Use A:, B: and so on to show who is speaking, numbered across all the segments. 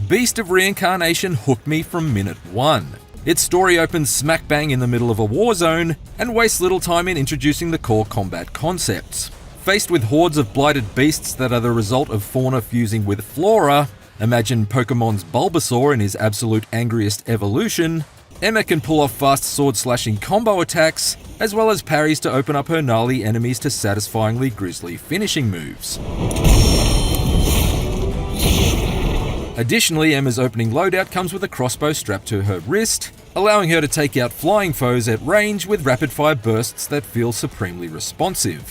A: Beast of Reincarnation hooked me from minute one. Its story opens smack bang in the middle of a war zone and wastes little time in introducing the core combat concepts. Faced with hordes of blighted beasts that are the result of fauna fusing with flora, imagine Pokemon's Bulbasaur in his absolute angriest evolution, Emma can pull off fast sword-slashing combo attacks, as well as parries to open up her gnarly enemies to satisfyingly grisly finishing moves. Additionally, Emma's opening loadout comes with a crossbow strapped to her wrist, allowing her to take out flying foes at range with rapid-fire bursts that feel supremely responsive.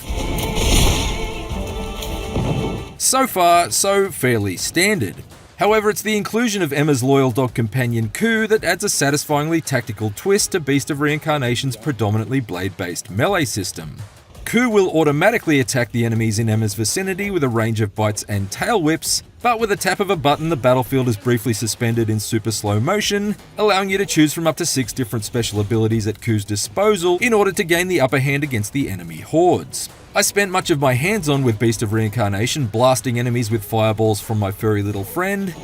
A: So far, so fairly standard. However, it's the inclusion of Emma's loyal dog companion Koo that adds a satisfyingly tactical twist to Beast of Reincarnation's predominantly blade-based melee system. Koo will automatically attack the enemies in Emma's vicinity with a range of bites and tail whips, but with a tap of a button the battlefield is briefly suspended in super slow motion, allowing you to choose from up to 6 different special abilities at Koo's disposal in order to gain the upper hand against the enemy hordes. I spent much of my hands-on with Beast of Reincarnation blasting enemies with fireballs from my furry little friend,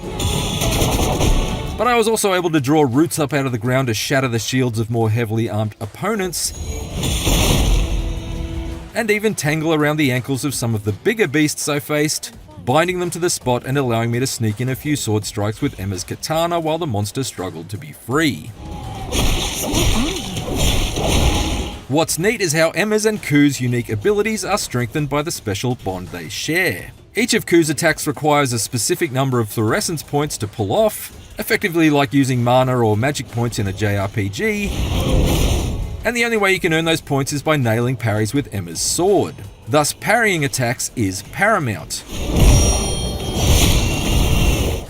A: but I was also able to draw roots up out of the ground to shatter the shields of more heavily armed opponents, and even tangle around the ankles of some of the bigger beasts I faced, binding them to the spot and allowing me to sneak in a few sword strikes with Emma's katana while the monster struggled to be free. What's neat is how Emma's and Koo's unique abilities are strengthened by the special bond they share. Each of Koo's attacks requires a specific number of fluorescence points to pull off, effectively like using mana or magic points in a JRPG, and the only way you can earn those points is by nailing parries with Emma's sword. Thus, parrying attacks is paramount.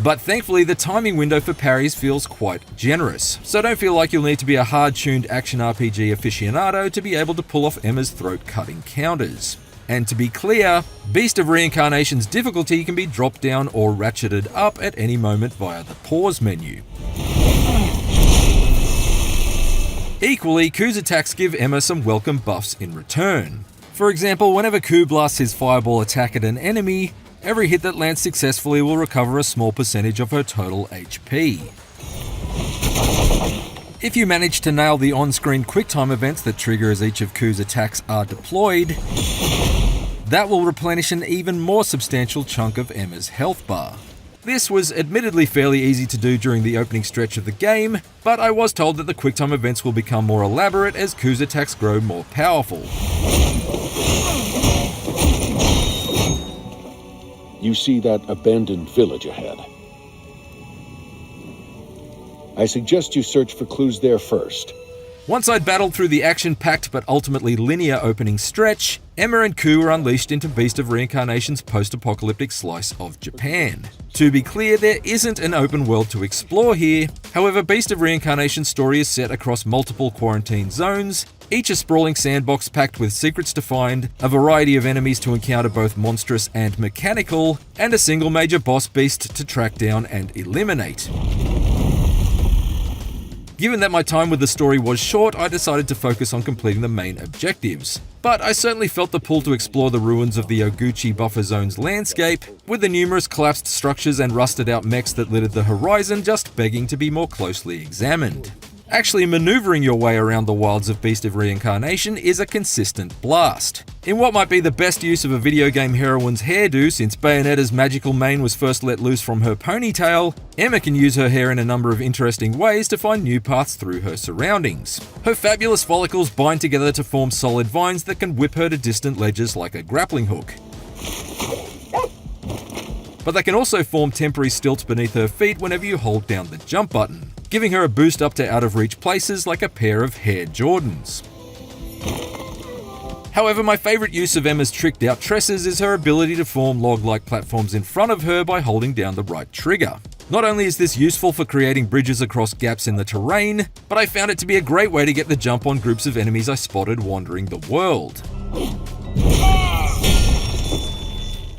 A: But thankfully, the timing window for parries feels quite generous, so don't feel like you'll need to be a hard-tuned action RPG aficionado to be able to pull off Emma's throat-cutting counters. And to be clear, Beast of Reincarnation's difficulty can be dropped down or ratcheted up at any moment via the pause menu. Equally, Koo's attacks give Emma some welcome buffs in return. For example, whenever Koo blasts his fireball attack at an enemy, every hit that lands successfully will recover a small percentage of her total HP. If you manage to nail the on-screen QuickTime events that trigger as each of Koo's attacks are deployed, that will replenish an even more substantial chunk of Emma's health bar. This was admittedly fairly easy to do during the opening stretch of the game, but I was told that the QuickTime events will become more elaborate as Koo's attacks grow more powerful.
B: You see that abandoned village ahead. I suggest you search for clues there first.
A: Once I'd battled through the action-packed but ultimately linear opening stretch, Emma and Koo were unleashed into Beast of Reincarnation's post-apocalyptic slice of Japan. To be clear, there isn't an open world to explore here. However, Beast of Reincarnation's story is set across multiple quarantine zones, each a sprawling sandbox packed with secrets to find, a variety of enemies to encounter both monstrous and mechanical, and a single major boss beast to track down and eliminate. Given that my time with the story was short, I decided to focus on completing the main objectives. But I certainly felt the pull to explore the ruins of the Oguchi buffer zone's landscape, with the numerous collapsed structures and rusted out mechs that littered the horizon just begging to be more closely examined. Actually maneuvering your way around the wilds of Beast of Reincarnation is a consistent blast. In what might be the best use of a video game heroine's hairdo since Bayonetta's magical mane was first let loose from her ponytail, Emma can use her hair in a number of interesting ways to find new paths through her surroundings. Her fabulous follicles bind together to form solid vines that can whip her to distant ledges like a grappling hook. But they can also form temporary stilts beneath her feet whenever you hold down the jump button, giving her a boost up to out-of-reach places like a pair of Hair Jordans. However, my favourite use of Emma's tricked out tresses is her ability to form log-like platforms in front of her by holding down the right trigger. Not only is this useful for creating bridges across gaps in the terrain, but I found it to be a great way to get the jump on groups of enemies I spotted wandering the world.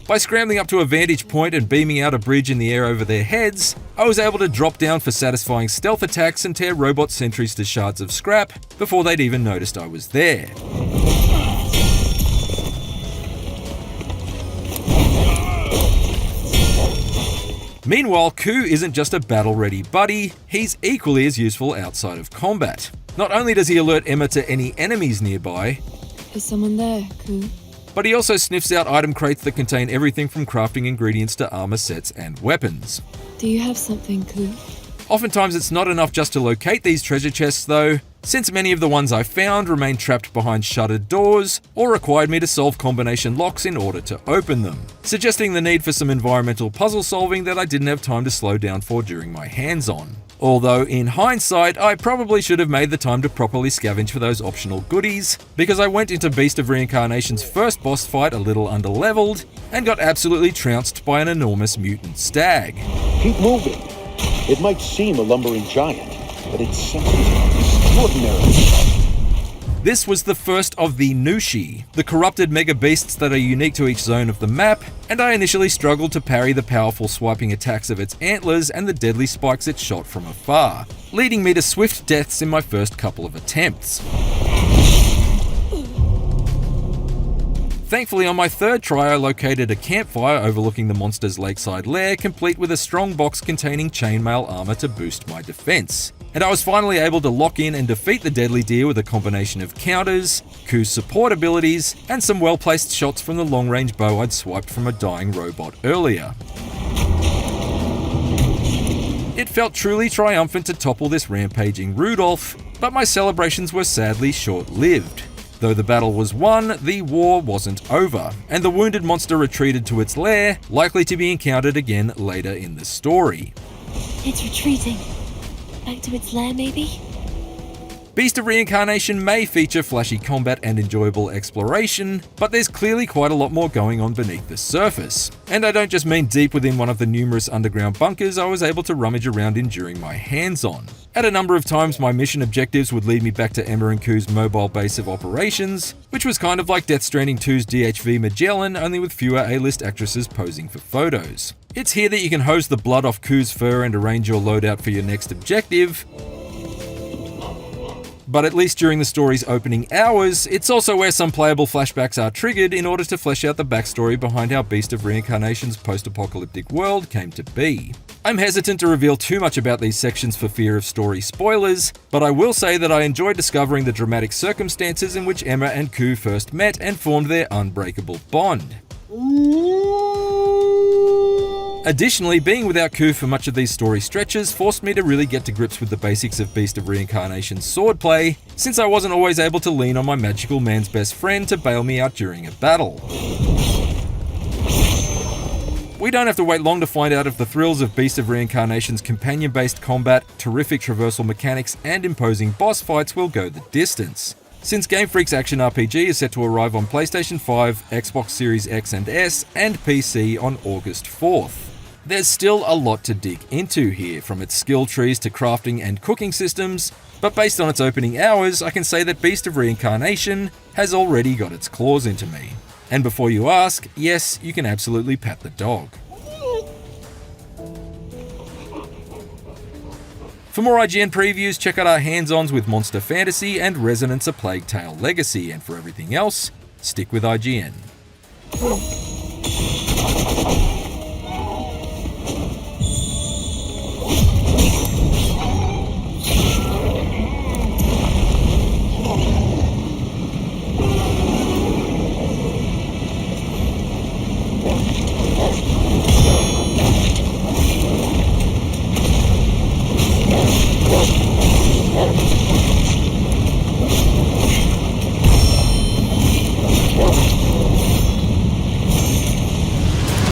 A: By scrambling up to a vantage point and beaming out a bridge in the air over their heads, I was able to drop down for satisfying stealth attacks and tear robot sentries to shards of scrap before they'd even noticed I was there. Meanwhile, Koo isn't just a battle-ready buddy, he's equally as useful outside of combat. Not only does he alert Emma to any enemies nearby,
C: Is someone there, Koo?
A: but he also sniffs out item crates that contain everything from crafting ingredients to armor sets and weapons.
C: Do you have something, Koo?
A: Oftentimes it's not enough just to locate these treasure chests though, since many of the ones I found remained trapped behind shuttered doors or required me to solve combination locks in order to open them, suggesting the need for some environmental puzzle solving that I didn't have time to slow down for during my hands-on. Although in hindsight, I probably should have made the time to properly scavenge for those optional goodies, because I went into Beast of Reincarnation's first boss fight a little underleveled, and got absolutely trounced by an enormous mutant stag.
B: Keep moving. It might seem a lumbering giant, but it's something extraordinary.
A: This was the first of the Nushi, the corrupted mega beasts that are unique to each zone of the map, and I initially struggled to parry the powerful swiping attacks of its antlers and the deadly spikes it shot from afar, leading me to swift deaths in my first couple of attempts. Thankfully, on my third try, I located a campfire overlooking the monster's lakeside lair, complete with a strong box containing chainmail armor to boost my defense. And I was finally able to lock in and defeat the deadly deer with a combination of counters, Koo's support abilities, and some well-placed shots from the long-range bow I'd swiped from a dying robot earlier. It felt truly triumphant to topple this rampaging Rudolph, but my celebrations were sadly short-lived. Though the battle was won, the war wasn't over, and the wounded monster retreated to its lair, likely to be encountered again later in the story.
C: It's retreating. Back to its lair, maybe?
A: Beast of Reincarnation may feature flashy combat and enjoyable exploration, but there's clearly quite a lot more going on beneath the surface. And I don't just mean deep within one of the numerous underground bunkers I was able to rummage around in during my hands-on. At a number of times, my mission objectives would lead me back to Emma and Koo's mobile base of operations, which was kind of like Death Stranding 2's DHV Magellan, only with fewer A-list actresses posing for photos. It's here that you can hose the blood off Koo's fur and arrange your loadout for your next objective, but at least during the story's opening hours, it's also where some playable flashbacks are triggered in order to flesh out the backstory behind how Beast of Reincarnation's post-apocalyptic world came to be. I'm hesitant to reveal too much about these sections for fear of story spoilers, but I will say that I enjoyed discovering the dramatic circumstances in which Emma and Koo first met and formed their unbreakable bond. Additionally, being without Koo for much of these story stretches forced me to really get to grips with the basics of Beast of Reincarnation's swordplay, since I wasn't always able to lean on my magical man's best friend to bail me out during a battle. We don't have to wait long to find out if the thrills of Beast of Reincarnation's companion-based combat, terrific traversal mechanics, and imposing boss fights will go the distance. Since Game Freak's action RPG is set to arrive on PlayStation 5, Xbox Series X and S, and PC on August 4th. There's still a lot to dig into here, from its skill trees to crafting and cooking systems, but based on its opening hours, I can say that Beast of Reincarnation has already got its claws into me. And before you ask, yes, you can absolutely pat the dog. For more IGN previews, check out our hands-ons with Monster Fantasy and Resonance: A Plague Tale Legacy, and for everything else, stick with IGN.